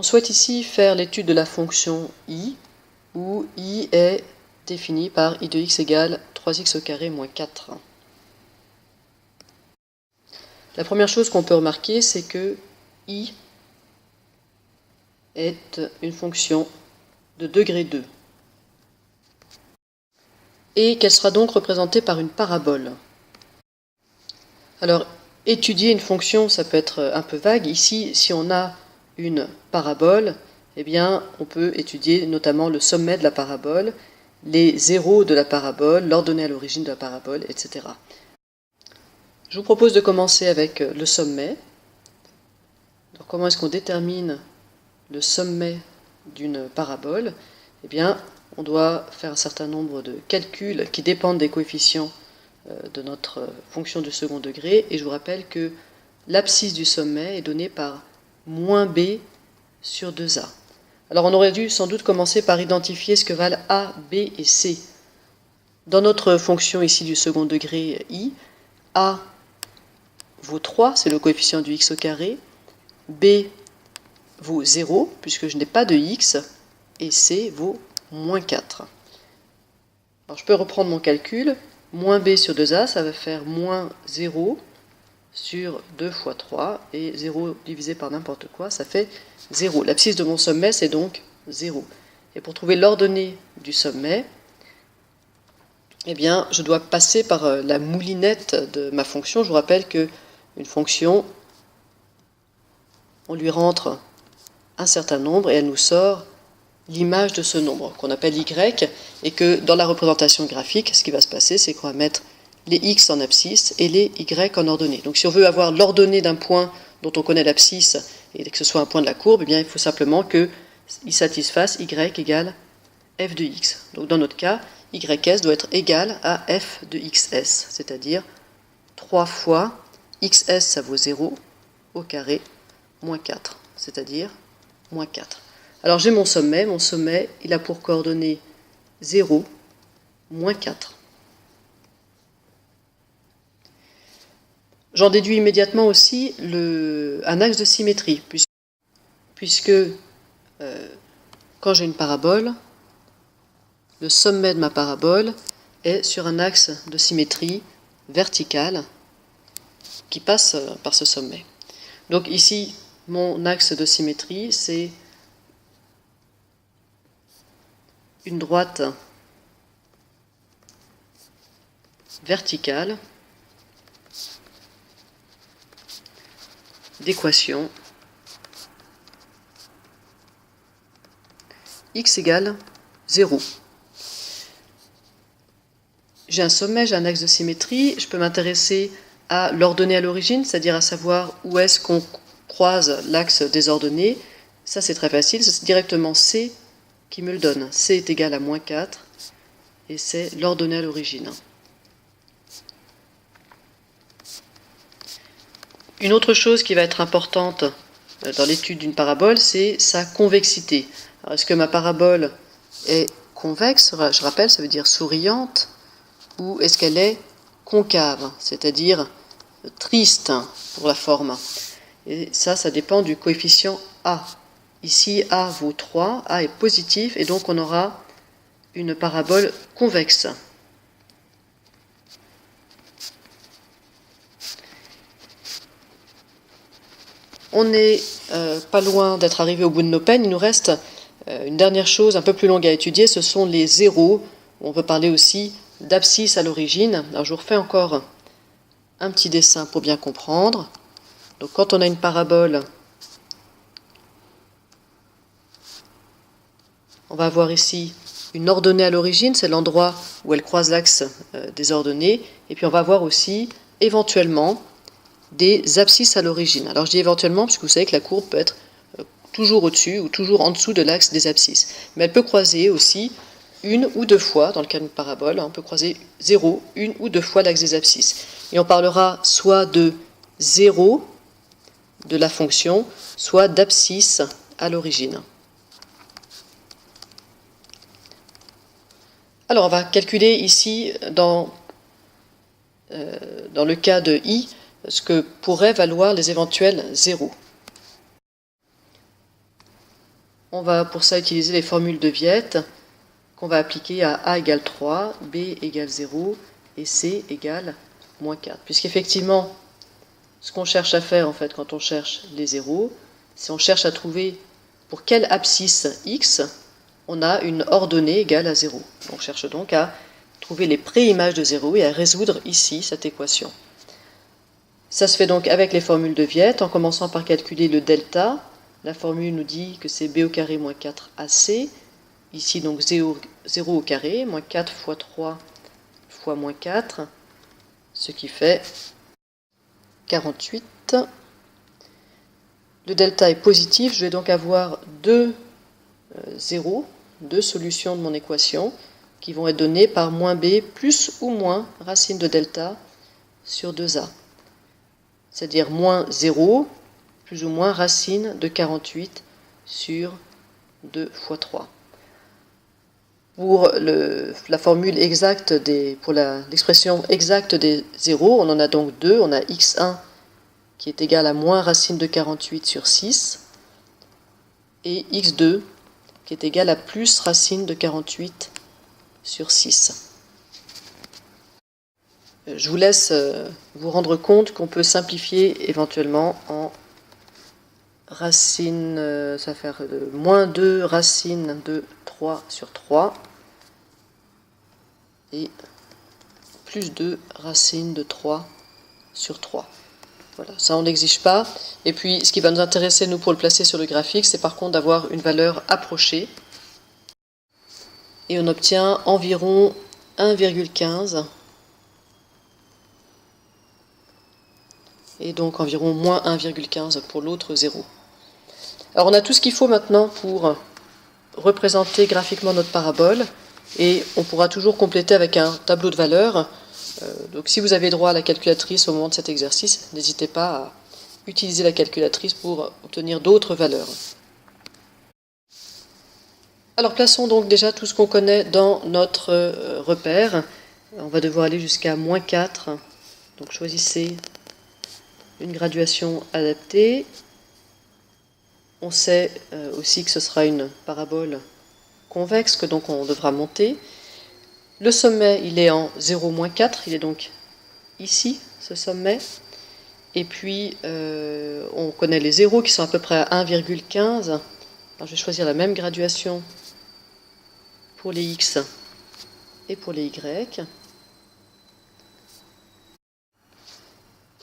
On souhaite ici faire l'étude de la fonction i, où i est définie par i de x égale 3x au carré moins 4. La première chose qu'on peut remarquer, c'est que i est une fonction de degré 2 et qu'elle sera donc représentée par une parabole. Alors, étudier une fonction, ça peut être un peu vague. Ici, si on a une parabole, eh bien, on peut étudier notamment le sommet de la parabole, les zéros de la parabole, l'ordonnée à l'origine de la parabole, etc. Je vous propose de commencer avec le sommet. Donc, comment est-ce qu'on détermine le sommet d'une parabole? Eh bien, on doit faire un certain nombre de calculs qui dépendent des coefficients de notre fonction du second degré, et je vous rappelle que l'abscisse du sommet est donnée par moins b sur 2a. Alors on aurait dû sans doute commencer par identifier ce que valent a, b et c. Dans notre fonction ici du second degré i, a vaut 3, c'est le coefficient du x au carré, b vaut 0, puisque je n'ai pas de x, et c vaut moins 4. Alors je peux reprendre mon calcul. Moins b sur 2a, ça va faire moins 0 sur 2 fois 3, et 0 divisé par n'importe quoi, ça fait 0. L'abscisse de mon sommet, c'est donc 0. Et pour trouver l'ordonnée du sommet, eh bien, je dois passer par la moulinette de ma fonction. Je vous rappelle qu'une fonction, on lui rentre un certain nombre et elle nous sort l'image de ce nombre, qu'on appelle y, et que dans la représentation graphique, ce qui va se passer, c'est qu'on va mettre les x en abscisse et les y en ordonnée. Donc si on veut avoir l'ordonnée d'un point dont on connaît l'abscisse, et que ce soit un point de la courbe, eh bien, il faut simplement qu'il satisfasse y égale f de x. Donc dans notre cas, ys doit être égal à f de xs, c'est-à-dire 3 fois xs, ça vaut 0, au carré, moins 4, c'est-à-dire moins 4. Alors j'ai mon sommet, il a pour coordonnées 0, moins 4. J'en déduis immédiatement aussi un axe de symétrie, puisque quand j'ai une parabole, le sommet de ma parabole est sur un axe de symétrie verticale qui passe par ce sommet. Donc ici, mon axe de symétrie, c'est une droite verticale d'équation x égale 0. J'ai un sommet, j'ai un axe de symétrie, je peux m'intéresser à l'ordonnée à l'origine, c'est-à-dire à savoir où est-ce qu'on croise l'axe des ordonnées. Ça c'est très facile, c'est directement c qui me le donne. C est égal à moins 4, et c'est l'ordonnée à l'origine. Une autre chose qui va être importante dans l'étude d'une parabole, c'est sa convexité. Est-ce que ma parabole est convexe? Je rappelle, ça veut dire souriante, ou est-ce qu'elle est concave, c'est-à-dire triste pour la forme? Et ça dépend du coefficient a. Ici, a vaut 3, a est positif, et donc on aura une parabole convexe. On n'est pas loin d'être arrivé au bout de nos peines. Il nous reste une dernière chose un peu plus longue à étudier, ce sont les zéros. On peut parler aussi d'abscisse à l'origine. Alors je vous refais encore un petit dessin pour bien comprendre. Donc quand on a une parabole, on va avoir ici une ordonnée à l'origine, c'est l'endroit où elle croise l'axe des ordonnées, et puis on va avoir aussi éventuellement des abscisses à l'origine. Alors je dis éventuellement parce que vous savez que la courbe peut être toujours au-dessus ou toujours en dessous de l'axe des abscisses, mais elle peut croiser aussi une ou deux fois, dans le cas d'une parabole, on peut croiser 0, une ou deux fois l'axe des abscisses. Et on parlera soit de 0 de la fonction, soit d'abscisse à l'origine. Alors on va calculer ici, dans le cas de i, ce que pourraient valoir les éventuels zéros. On va pour ça utiliser les formules de Viette qu'on va appliquer à A égale 3, B égale 0 et C égale moins 4. Puisqu'effectivement, ce qu'on cherche à faire en fait quand on cherche les zéros, c'est on cherche à trouver pour quelle abscisse x on a une ordonnée égale à 0. On cherche donc à trouver les pré-images de 0 et à résoudre ici cette équation. Ça se fait donc avec les formules de Viette, en commençant par calculer le delta. La formule nous dit que c'est b au carré moins 4ac. Ici donc 0 au carré, moins 4 fois 3 fois moins 4, ce qui fait 48. Le delta est positif, je vais donc avoir deux zéros, deux solutions de mon équation, qui vont être données par moins b plus ou moins racine de delta sur 2a. C'est-à-dire moins 0 plus ou moins racine de 48 sur 2 fois 3. Pour la formule exacte pour l'expression exacte des zéros, on en a donc deux. On a x1 qui est égal à moins racine de 48 sur 6 et x2 qui est égal à plus racine de 48 sur 6. Je vous laisse vous rendre compte qu'on peut simplifier éventuellement en racine, ça va faire moins 2 racine de 3 sur 3 et plus 2 racine de 3 sur 3. Voilà, ça on n'exige pas. Et puis ce qui va nous intéresser nous pour le placer sur le graphique, c'est par contre d'avoir une valeur approchée. Et on obtient environ 1,15 et donc environ moins 1,15 pour l'autre 0. Alors on a tout ce qu'il faut maintenant pour représenter graphiquement notre parabole et on pourra toujours compléter avec un tableau de valeurs. Donc si vous avez droit à la calculatrice au moment de cet exercice, n'hésitez pas à utiliser la calculatrice pour obtenir d'autres valeurs. Alors plaçons donc déjà tout ce qu'on connaît dans notre repère. On va devoir aller jusqu'à moins 4. Donc choisissez une graduation adaptée. On sait aussi que ce sera une parabole convexe, que donc on devra monter. Le sommet, il est en 0-4, il est donc ici, ce sommet. Et puis, on connaît les zéros qui sont à peu près à 1,15. Alors, je vais choisir la même graduation pour les x et pour les y.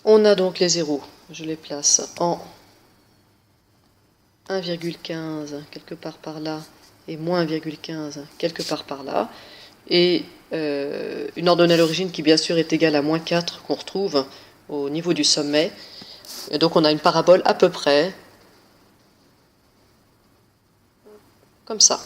On a donc les zéros, je les place en 1,15 quelque part par là et moins 1,15 quelque part par là. Et une ordonnée à l'origine qui bien sûr est égale à moins 4 qu'on retrouve au niveau du sommet. Et donc on a une parabole à peu près comme ça.